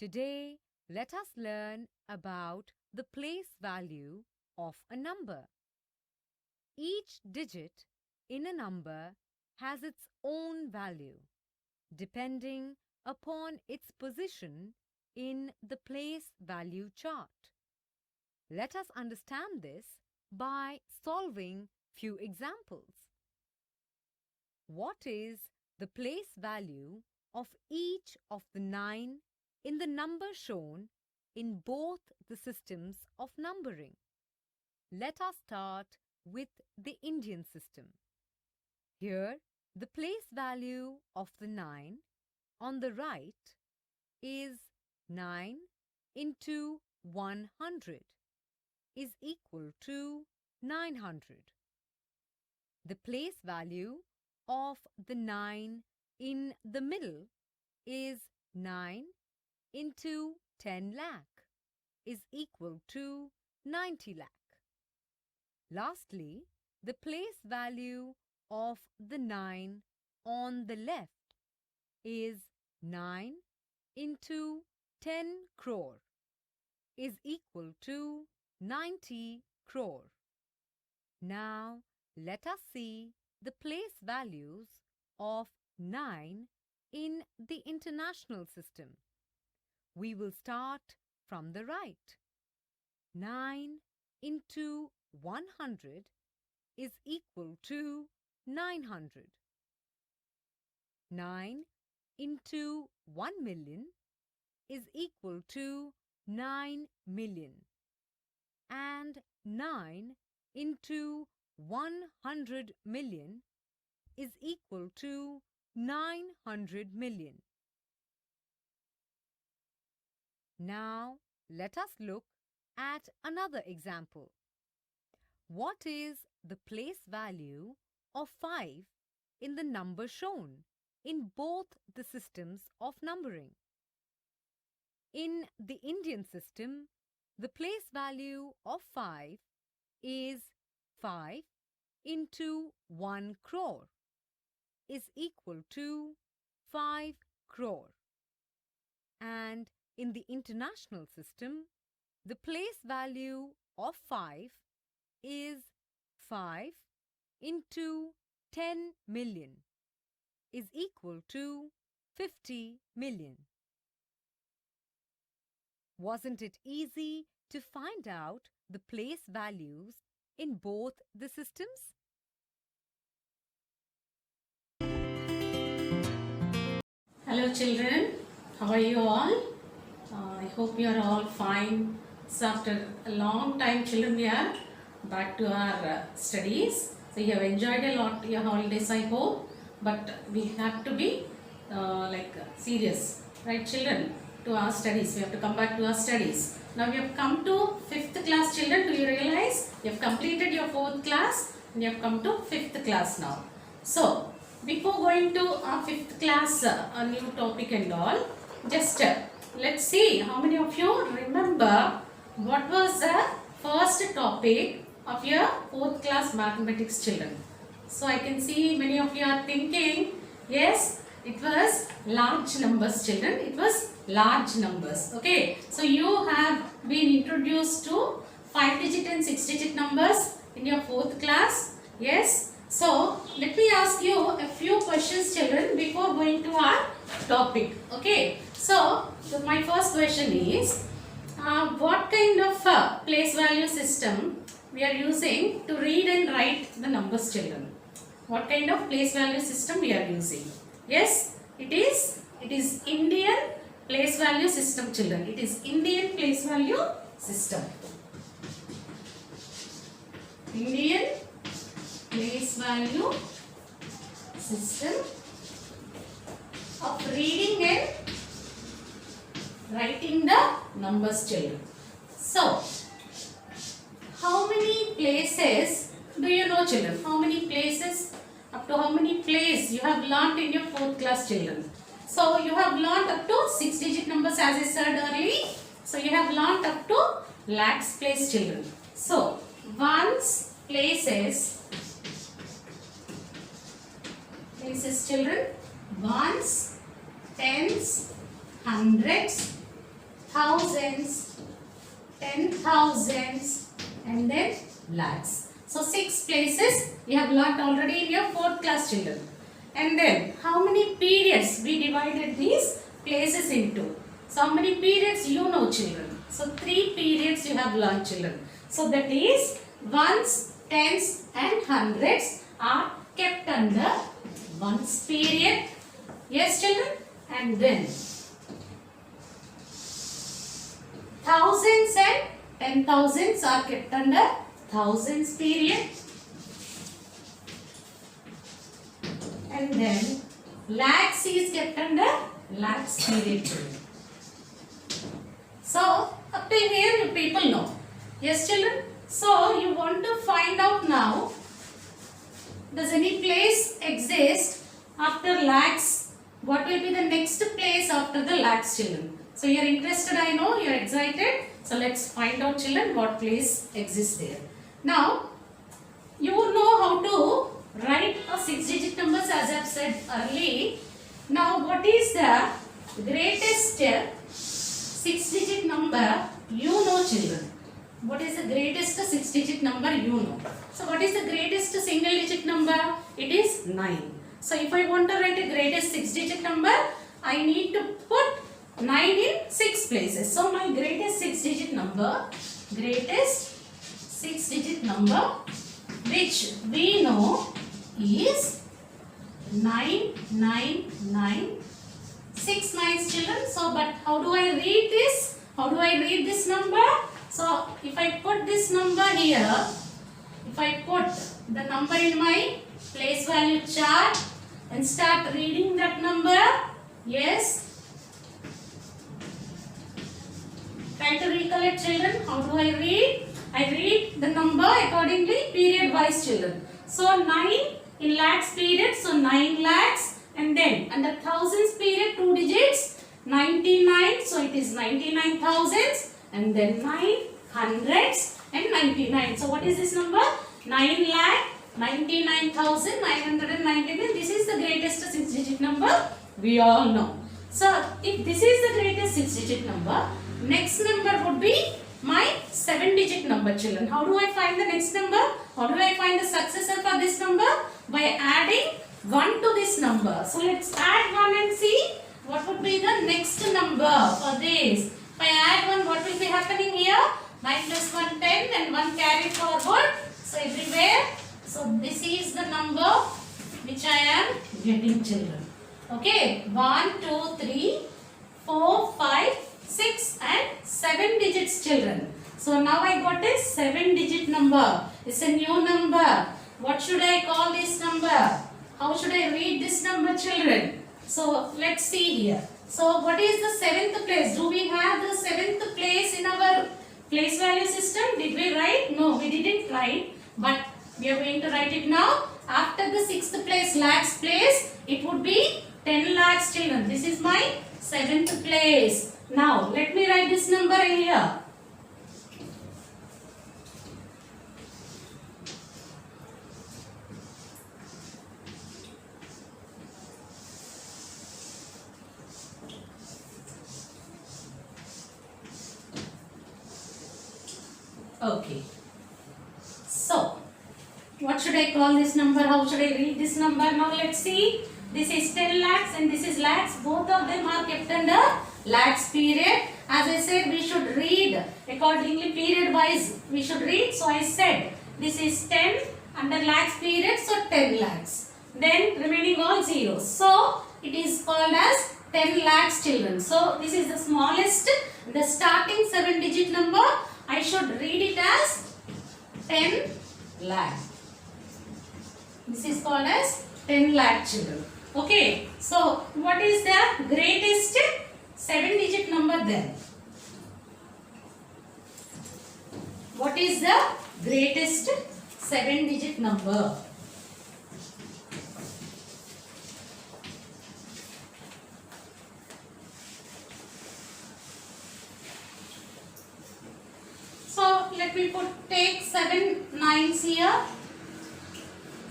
Today, let us learn about the place value of a number. Each digit in a number has its own value, depending upon its position in the place value chart. Let us understand this by solving few examples. What is the place value of each of the 9 in the number shown in both the systems of numbering? Let us start with the Indian system. Here, the place value of the 9 on the right is 9 into 100 is equal to 900. The place value of the 9 in the middle is 9 into 10 lakh is equal to 90 lakh. Lastly, the place value of the 9 on the left is 9 into 10 crore is equal to 90 crore. Now, let us see the place values of 9 in the international system. We will start from the right. 9 into 100 is equal to 900. 9 into 1 million is equal to 9 million. And 9 into 100 million is equal to 900 million. Now, let us look at another example. What is the place value of 5 in the number shown in both the systems of numbering? In the Indian system, the place value of 5 is 5 into 1 crore is equal to 5 crore. And in the international system, the place value of 5 is 5 into 10 million is equal to 50 million. Wasn't it easy to find out the place values in both the systems? Hello children, how are you all? I hope you are all fine. So after a long time children we are back to our studies. So you have enjoyed a lot your holidays I hope. But we have to be serious, right children, to our studies. We have to come back to our studies. Now we have come to 5th class children. Do you realize? You have completed your 4th class and you have come to 5th class now. So before going to our 5th class, a new topic and all, just let's see how many of you remember what was the first topic of your 4th class mathematics children. So I can see many of you are thinking, yes, it was large numbers children, it was large numbers. Okay, so you have been introduced to 5-digit and 6-digit numbers in your 4th class. Yes, so let me ask you a few questions children before going to our topic. Okay, so my first question is, what kind of place value system we are using to read and write the numbers children? What kind of place value system we are using? Yes, it is Indian place value system children. It is Indian place value system. Indian place value system of reading and writing the numbers children. So, how many places do you know children? How many places, up to how many places you have learnt in your 4th class children? So, you have learnt up to 6-digit numbers as I said earlier. So, you have learnt up to lakhs place children. So, ones, places children, ones, tens, hundreds, thousands, 10,000s, and then lakhs. So 6 places you have learnt already in your 4th class, children. And then how many periods we divided these places into? So how many periods you know, children? So 3 periods you have learnt, children. So that is ones, tens and hundreds are kept under ones period. Yes, children? And then thousands and 10,000s are kept under thousands period. And then lakhs is kept under lakhs period. So up till here you people know. Yes, children? So you want to find out now, does any place exist after lakhs? What will be the next place after the lakhs, children? So you are interested, I know, you are excited. So let's find out, children, what place exists there. Now you would know how to write a 6-digit numbers, as I have said earlier. Now what is the greatest 6-digit number you know, children? What is the greatest 6-digit number you know? So what is the greatest single digit number? It is 9. So if I want to write a greatest 6-digit number, I need to put 9 in 6 places. So my greatest 6-digit number, which we know is 999, 6 nines, children. So but how do I read this? How do I read this number? So if I put this number here, if I put the number in my place value chart and start reading that number, yes. Try to recollect, children. How do I read? I read the number accordingly period wise, children. So 9 in lakhs period, so 9 lakhs, and then under thousands period 2 digits, 99, so it is 99 thousands, and then 9 hundreds and 99. So what is this number? 9 lakh 99,999. This is the greatest 6-digit number we all know. So if this is the greatest 6-digit number, next number would be my 7-digit number, children. How do I find the next number? How do I find the successor for this number? By adding 1 to this number. So let's add 1 and see what would be the next number for this. If I add 1, what will be happening here? 9 plus 1, 10, and 1 carry forward. So everywhere. So this is the number which I am getting, children. Okay. 1, 2, 3, 4, 5, 6 and 7 digits, children. So now I got a 7-digit number. It's a new number. What should I call this number? How should I read this number, children? So let's see here. So what is the 7th place? Do we have the 7th place in our place value system? Did we write? No, we didn't write. But we are going to write it now. After the 6th place, lakhs place, it would be 10 lakhs, children. This is my 7th place. Now let me write this number here. Okay. So, what should I call this number? How should I read this number? Now let's see. This is 10 lakhs and this is lakhs. Both of them are kept under lakhs period. As I said, we should read accordingly period wise. We should read. So I said this is 10 under lakhs period. So 10 lakhs. Then remaining all zeros. So it is called as 10 lakhs, children. So this is the smallest. The starting 7-digit number, I should read it as 10 lakh. This is called as 10 lakh, children. Okay. So what is the greatest 7-digit number then? What is the greatest 7-digit number? So let me take 7 nines here.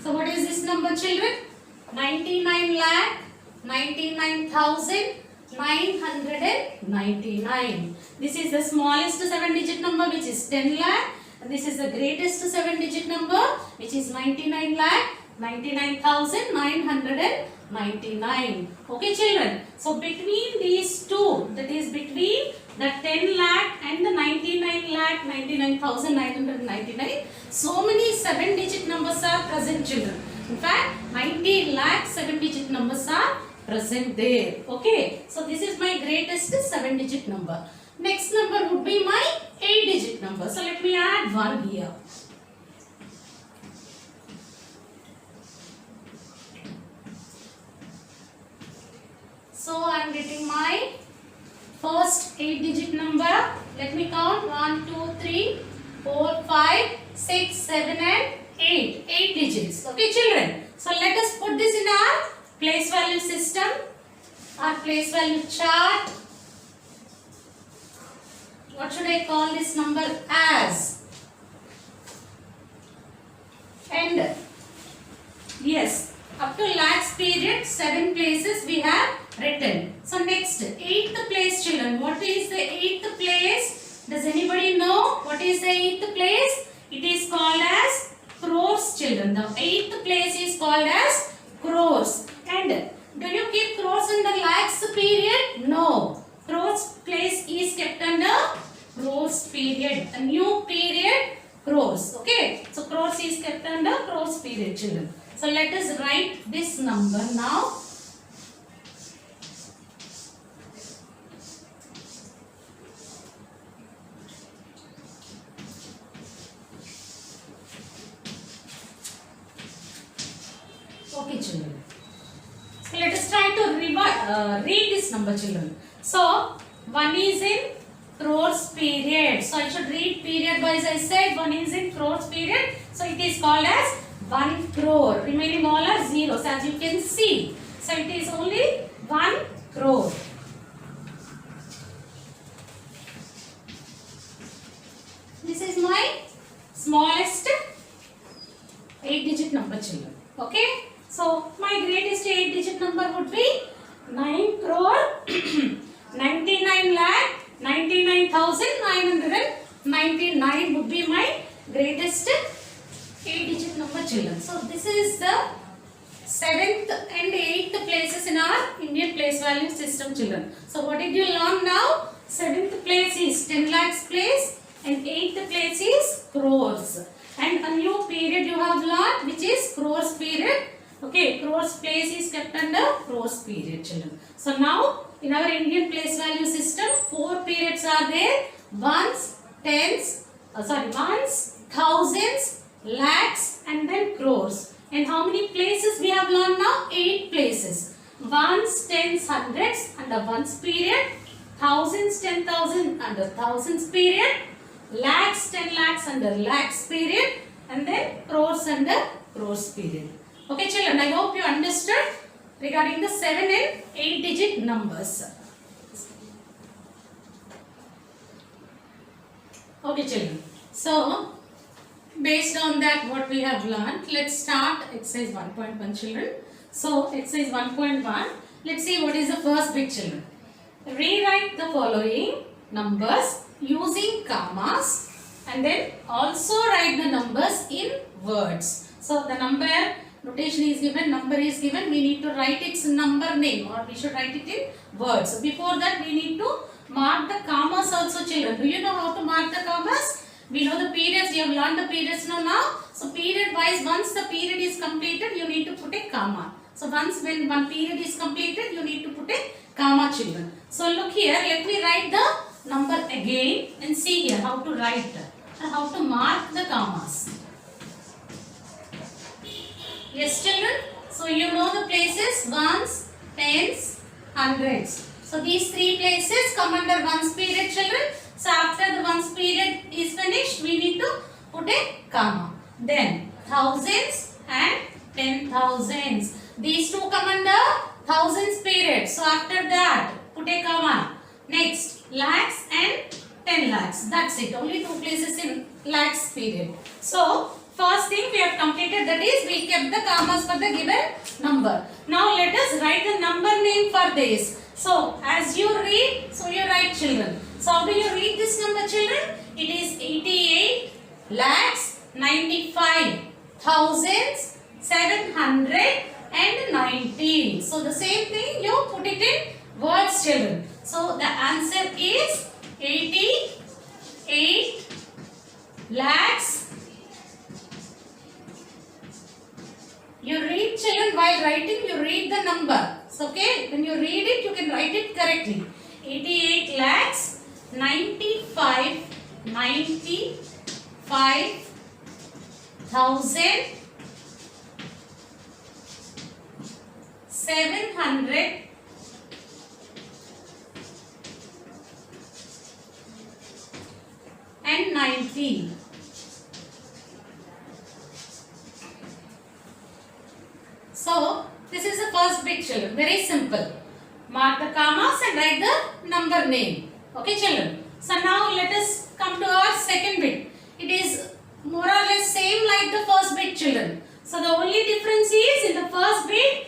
So what is this number, children? 99 lakh 99,000 999. This is the smallest 7-digit number, which is 10 lakh. And this is the greatest 7-digit number, which is 99 lakh 99,999. Okay, children. So between these two, that is between the 10 lakh and the 99 lakh 99,999, so many 7-digit numbers are present, children. In fact, 90 lakh 7-digit numbers are present there. Okay, so this is my greatest 7-digit number. Next number would be my 8-digit number. So let me add 1 here. So I am getting my first 8-digit number. Let me count 1, 2, 3, 4, 5, 6, 7 and 8. 8 digits. Okay, children. So let us put this in our place value system, our place value chart. What should I call this number as? And yes, up to lakhs period, 7 places we have written. So next, 8th place, children. What is the 8th place? Does anybody know what is the 8th place? It is called as crores, children. The 8th place is called as crores. And do you keep crores in the lakhs period? No. Crores place is kept under crores period. A new period, crores. Okay. So crores is kept under crores period, children. So let us write this number now. Okay, children. So let us try to read this number, children. So 1 is in crores period. So I should read period wise. I said 1 is in crores period. So it is called as 1 crore. Remaining all are zeros, as you can see. So it is only 1 crore. This is my smallest 8-digit number, children. Okay. So my greatest 8-digit number would be 9 crore 99 lakh 99,999 would be my greatest 8-digit number, children. So this is the 7th and 8th places in our Indian place value system, children. So what did you learn now? 7th place is 10 lakhs place and 8th place is crores. And a new period you have learned, which is crores period. Okay, crores place is kept under crores period, children. So now in our Indian place value system, 4 periods are there. Ones, tens, ones, thousands, lakhs and then crores. And how many places we have learned now? 8 places. Ones, tens, hundreds under ones period. Thousands, 10,000 under thousands period. Lakhs, 10 lakhs under lakhs period. And then crores under crores period. Okay, children, I hope you understood regarding the 7 and 8-digit numbers. Okay, children. So, based on that, what we have learned, let's start exercise 1.1, children. So, exercise 1.1, let's see what is the first bit, children. Rewrite the following numbers using commas and then also write the numbers in words. So, the number notation is given, number is given, we need to write its number name or we should write it in words. So before that we need to mark the commas also, children. Do you know how to mark the commas? We know the periods, you have learned the periods now. So period wise, once the period is completed, you need to put a comma. So once when one period is completed, you need to put a comma, children. So look here, let me write the number again and see here how to write and how to mark the commas. Yes, children. So you know the places ones, tens, hundreds. So these 3 places come under ones period, children. So after the ones period is finished, we need to put a comma. Then thousands and 10,000s. These two come under thousands period. So after that, put a comma. Next, lakhs and 10 lakhs. That's it. Only 2 places in lakhs period. So first thing we have completed, that is we kept the commas for the given number. Now let us write the number name for this. So as you read, so you write children. So how do you read this number children? It is 88 lakhs 95 thousands 719. So the same thing you put it in words children. So the answer is 88 lakhs. You read children while writing, you read the number. So, okay, when you read it, you can write it correctly. 88 lakhs 95 thousand 719. So, this is the first bit children. Very simple. Mark the commas and write the number name. Okay children. So now let us come to our second bit. It is more or less same like the first bit children. So the only difference is in the first bit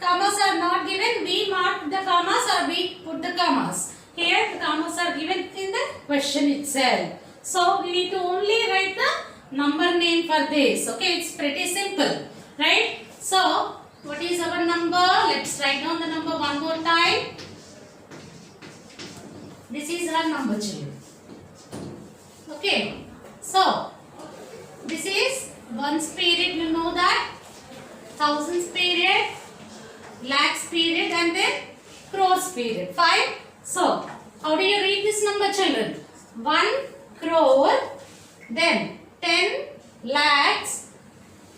commas are not given. We mark the commas or we put the commas. Here the commas are given in the question itself. So we need to only write the number name for this. Okay, it's pretty simple. Right? So what is our number? Let's write down the number one more time. This is our number children. Okay. So this is ones period, you know that. Thousands period, lakhs period and then crores period. 5. So how do you read this number children? 1 crore, then 10 lakhs,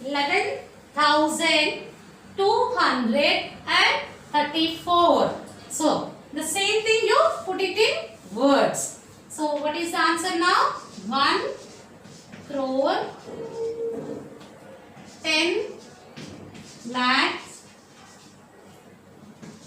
11,234. So the same thing you put it in words. So what is the answer now? 1 crore, 10 lakhs,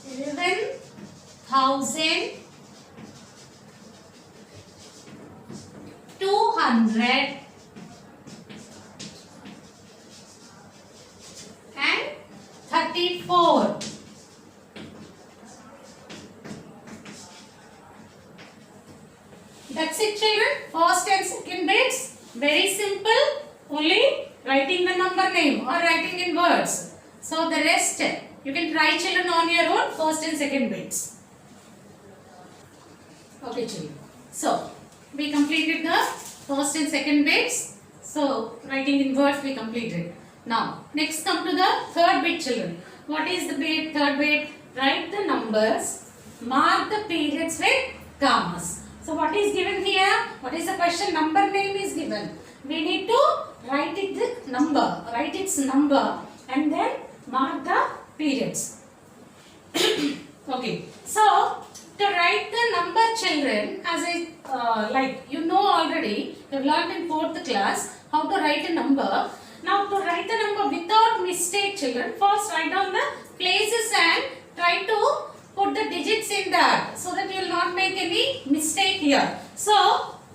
11,234. That's it children. First and second bits. Very simple. Only writing the number name or writing in words. So the rest you can try children on your own. First and second bits. Okay children. So we completed the first and second bits. So writing in words we completed. Now next come to the third bit children. What is the bit? Third bit. Write the numbers. Mark the periods with commas. So what is given here? What is the question? Number name is given. We need to write it the number. Write its number and then mark the periods. Okay. So to write the number children, as I like you know already, you have learned in 4th class how to write a number. Now to write the number without mistake children, first write down the places and try to put the digits in that so that you will not make any mistake here. So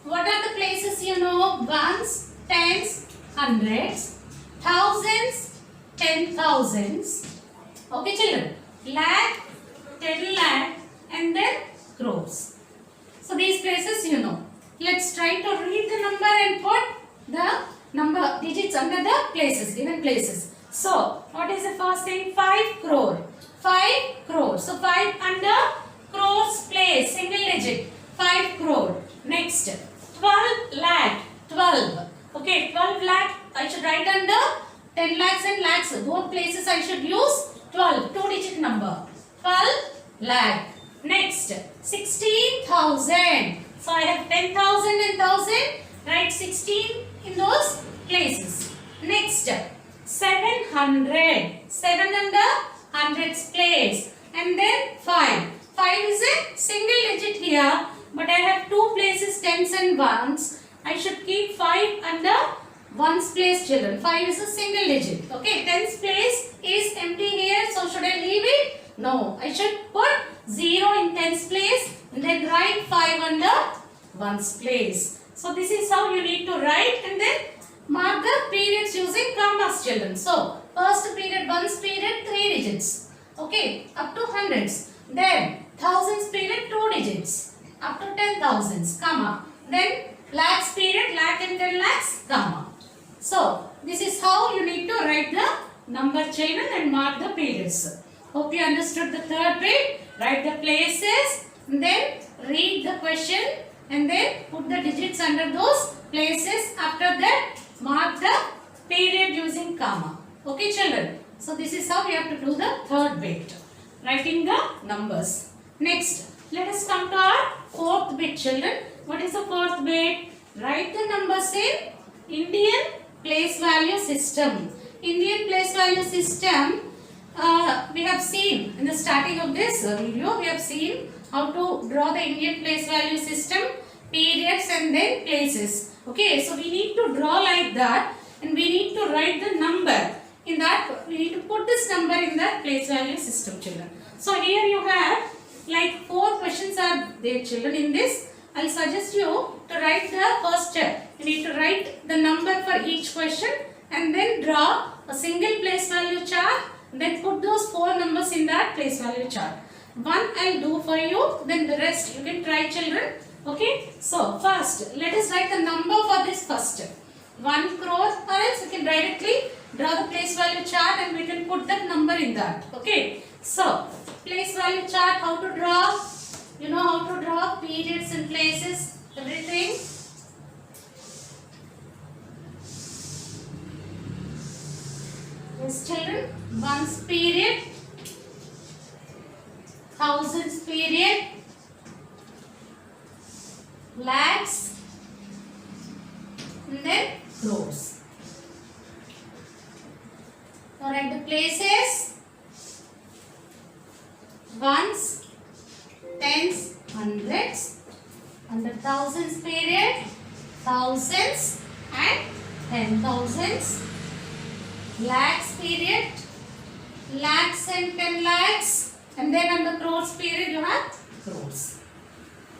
what are the places you know? Ones, tens, hundreds, thousands, 10,000s. Okay children. Lakh, 10 lakh and then crores. So these places you know. Let's try to read the number and put the number digits under the places, given places. So what is the first thing? 5 crore. 5 crore. So 5 under crores place, single digit. 5 crore. Next 12 lakh. 12. Okay, 12 lakh I should write under 10 lakhs and lakhs. Both places I should use 12. 2 digit number. 12 lakh. Next 16,000. So I have 10,000 and 1,000. Write 16 in those places. Next 700. 7 under hundreds place. And then 5. 5 is a single digit here. But I have 2 places, tens and ones. I should keep 5 under ones place children. 5 is a single digit. Okay, tens place is empty here. So should I leave it? No. I should put 0 in tens place. And then write 5 under ones place. So this is how you need to write and then mark the periods using commas children. So first period, ones period, 3 digits. Okay, up to hundreds. Then thousands period 2 digits up to 10,000s, comma. Then lakhs period lakh and 10 lakhs, comma. So this is how you need to write the number, children, and mark the periods. Hope you understood the third bit. Write the places, then read the question, and then put the digits under those places. After that, mark the period using comma. Okay, children. So this is how we have to do the third bit, writing the numbers. Next, let us come to our fourth bit, children. What is the fourth bit? Write the numbers in Indian place value system. Indian place value system, we have seen in the starting of this video, we have seen how to draw the Indian place value system, periods and then places. Okay, so we need to draw like that, and we need to write the number. In that, we need to put this number in the place value system, children. So here you have like 4 questions are there, children. In this, I'll suggest you to write the first step. You need to write the number for each question and then draw a single place value chart. Then put those 4 numbers in that place value chart. One I'll do for you, then the rest you can try, children. Okay, so first let us write the number for this first step. 1 crore, or else you can directly draw the place value chart and we can put that number in that. Okay, so place value chart, how to draw? You know how to draw periods and places, everything. Yes, children, ones period, thousands period, lakhs, and then crores. Now write the places, ones, tens, hundreds, under thousands period, thousands and 10,000s, lakhs period, lakhs and 10 lakhs, and then under crores period you have crores.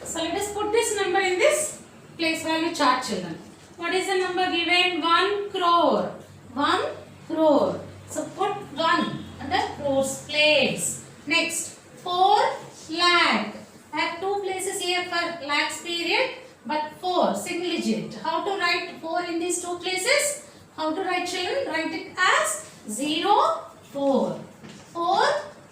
So let us put this number in this place value chart, children. What is the number given? 1 crore. 1 crore. So put 1 under crores place. Next, 4 lakh. I have 2 places here for lakhs period, but 4 single digit. How to write 4 in these 2 places? How to write, children? Write it as 0, 4. 4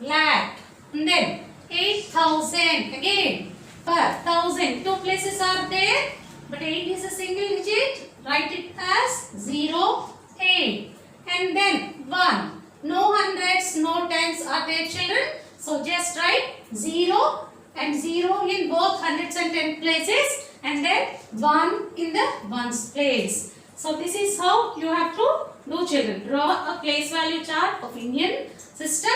lakh. And then 8,000. Again, per 1,000. 2 places are there, but 8 is a single digit. Write it as 0, 8. And then 1. No hundreds, no tens are there, children. So just write 0 and 0 in both hundreds and 10 places, and then 1 in the ones place. So this is how you have to do, children. Draw a place value chart of Indian system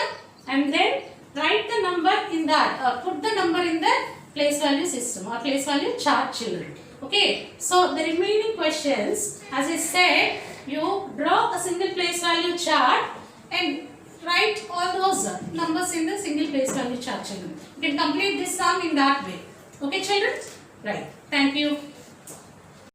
and then write the number in that, put the number in the place value system or place value chart, children. Okay, so the remaining questions, as I said, you draw a single place value chart and write all those numbers in the single place value chart, children. You can complete this sum in that way. Okay, children? Right. Thank you.